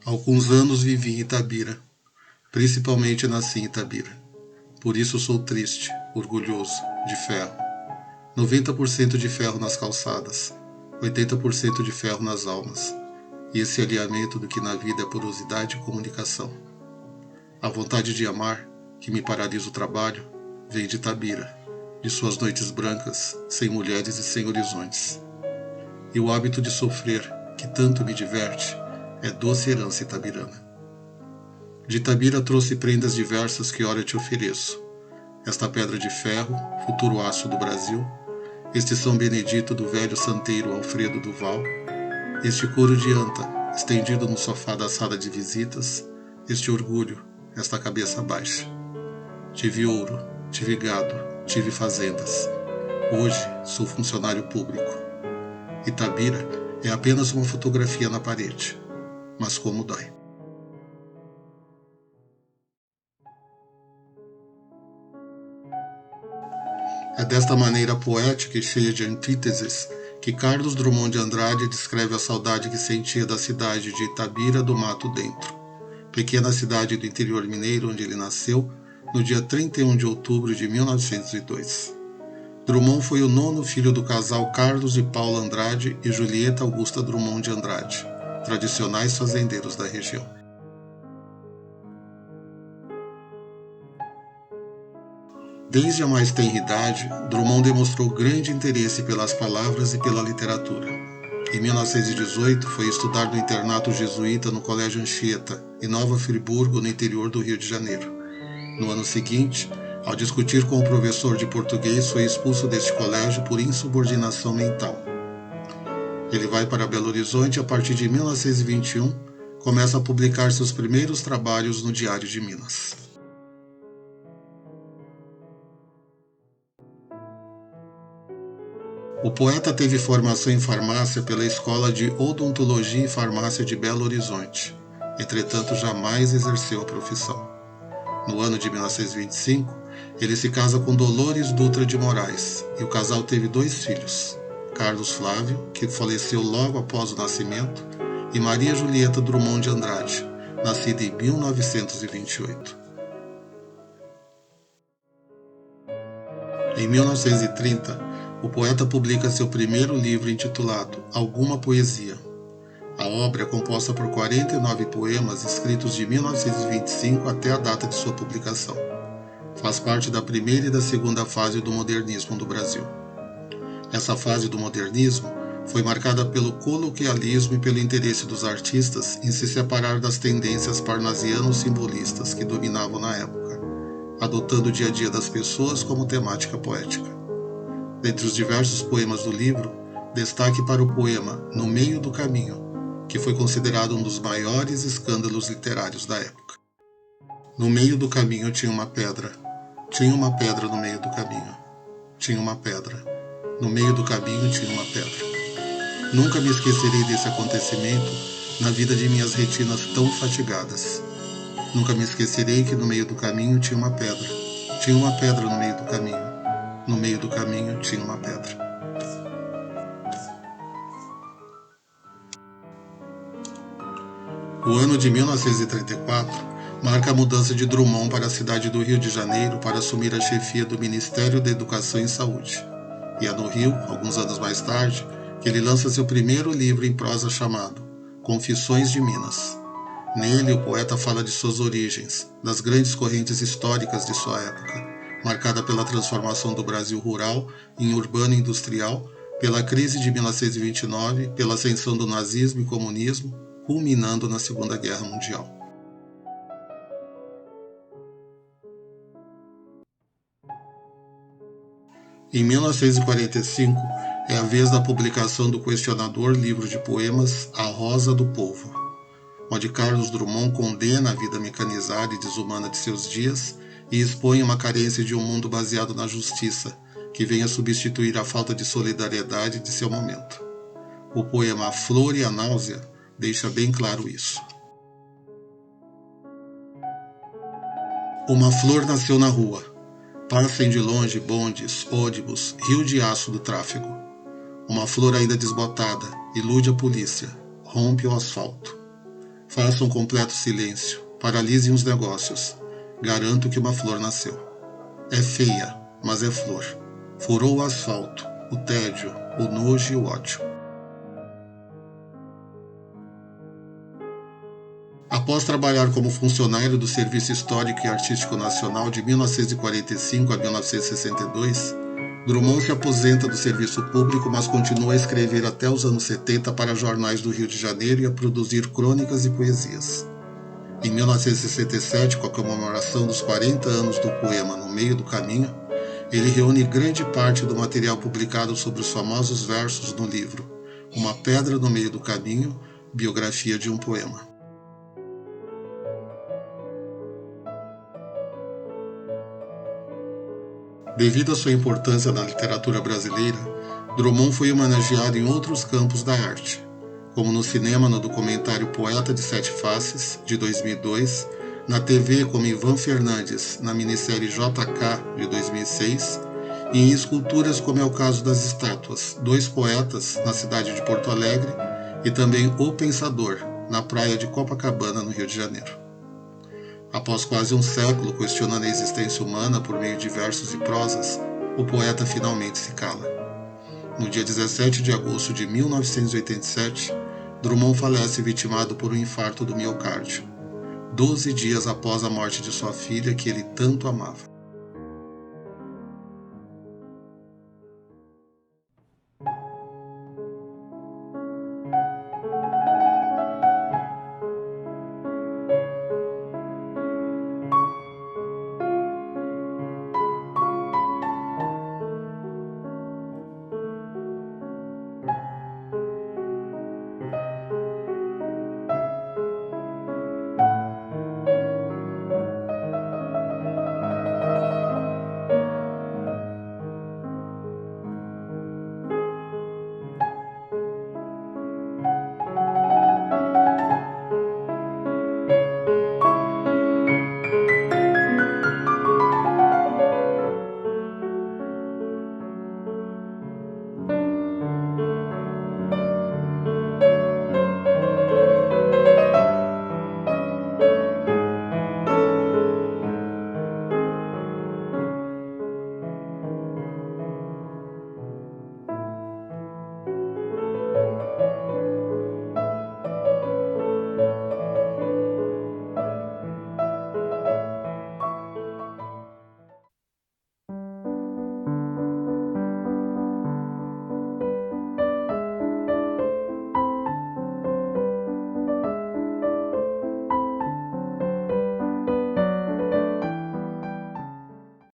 Há alguns anos vivi em Itabira, principalmente nasci em Itabira. Por isso sou triste, orgulhoso, de ferro. 90% de ferro nas calçadas, 80% de ferro nas almas. E esse alinhamento do que na vida é porosidade e comunicação. A vontade de amar, que me paralisa o trabalho, vem de Itabira, de suas noites brancas, sem mulheres e sem horizontes. E o hábito de sofrer, que tanto me diverte, é doce herança itabirana. De Itabira trouxe prendas diversas que ora te ofereço. Esta pedra de ferro, futuro aço do Brasil, este São Benedito do velho santeiro Alfredo Duval, este couro de anta, estendido no sofá da sala de visitas, este orgulho, esta cabeça baixa. Tive ouro, tive gado, tive fazendas. Hoje sou funcionário público. Itabira é apenas uma fotografia na parede, mas como dói. É desta maneira poética e cheia de antíteses que Carlos Drummond de Andrade descreve a saudade que sentia da cidade de Itabira do Mato Dentro, pequena cidade do interior mineiro onde ele nasceu no dia 31 de outubro de 1902. Drummond foi o nono filho do casal Carlos e Paula Andrade e Julieta Augusta Drummond de Andrade, tradicionais fazendeiros da região. Desde a mais tenra idade, Drummond demonstrou grande interesse pelas palavras e pela literatura. Em 1918, foi estudar no internato jesuíta no Colégio Anchieta, em Nova Friburgo, no interior do Rio de Janeiro. No ano seguinte, ao discutir com o professor de português, foi expulso deste colégio por insubordinação mental. Ele vai para Belo Horizonte e, a partir de 1921, começa a publicar seus primeiros trabalhos no Diário de Minas. O poeta teve formação em farmácia pela Escola de Odontologia e Farmácia de Belo Horizonte. Entretanto, jamais exerceu a profissão. No ano de 1925, ele se casa com Dolores Dutra de Moraes e o casal teve 2 filhos, Carlos Flávio, que faleceu logo após o nascimento, e Maria Julieta Drummond de Andrade, nascida em 1928. Em 1930, o poeta publica seu primeiro livro intitulado Alguma Poesia. A obra é composta por 49 poemas escritos de 1925 até a data de sua publicação. Faz parte da primeira e da segunda fase do modernismo do Brasil. Essa fase do modernismo foi marcada pelo coloquialismo e pelo interesse dos artistas em se separar das tendências parnasiano-simbolistas que dominavam na época, adotando o dia a dia das pessoas como temática poética. Dentre os diversos poemas do livro, destaque para o poema No Meio do Caminho, que foi considerado um dos maiores escândalos literários da época. No meio do caminho tinha uma pedra no meio do caminho, tinha uma pedra, no meio do caminho tinha uma pedra. Nunca me esquecerei desse acontecimento na vida de minhas retinas tão fatigadas. Nunca me esquecerei que no meio do caminho tinha uma pedra no meio do caminho. No meio do caminho tinha uma pedra. O ano de 1934 marca a mudança de Drummond para a cidade do Rio de Janeiro para assumir a chefia do Ministério da Educação e Saúde. E é no Rio, alguns anos mais tarde, que ele lança seu primeiro livro em prosa chamado Confissões de Minas. Nele, o poeta fala de suas origens, das grandes correntes históricas de sua época, marcada pela transformação do Brasil rural em urbano e industrial, pela crise de 1929, pela ascensão do nazismo e comunismo, culminando na Segunda Guerra Mundial. Em 1945, é a vez da publicação do questionador livro de poemas A Rosa do Povo, onde Carlos Drummond condena a vida mecanizada e desumana de seus dias e expõe uma carência de um mundo baseado na justiça, que venha substituir a falta de solidariedade de seu momento. O poema A Flor e a Náusea deixa bem claro isso. Uma flor nasceu na rua. Passem de longe bondes, ônibus, rio de aço do tráfego. Uma flor ainda desbotada, ilude a polícia, rompe o asfalto. Faça um completo silêncio. Paralisem os negócios. Garanto que uma flor nasceu. É feia, mas é flor. Furou o asfalto, o tédio, o nojo e o ódio. Após trabalhar como funcionário do Serviço Histórico e Artístico Nacional de 1945 a 1962, Drummond se aposenta do serviço público, mas continua a escrever até os anos 70 para jornais do Rio de Janeiro e a produzir crônicas e poesias. Em 1967, com a comemoração dos 40 anos do poema No Meio do Caminho, ele reúne grande parte do material publicado sobre os famosos versos no livro Uma Pedra no Meio do Caminho, biografia de um poema. Devido à sua importância na literatura brasileira, Drummond foi homenageado em outros campos da arte, como no cinema no documentário Poeta de Sete Faces, de 2002, na TV como Ivan Fernandes, na minissérie JK, de 2006, e em esculturas como é o caso das estátuas Dois Poetas, na cidade de Porto Alegre, e também O Pensador, na praia de Copacabana, no Rio de Janeiro. Após quase um século questionando a existência humana por meio de versos e prosas, o poeta finalmente se cala. No dia 17 de agosto de 1987, Drummond falece vitimado por um infarto do miocárdio, 12 dias após a morte de sua filha que ele tanto amava.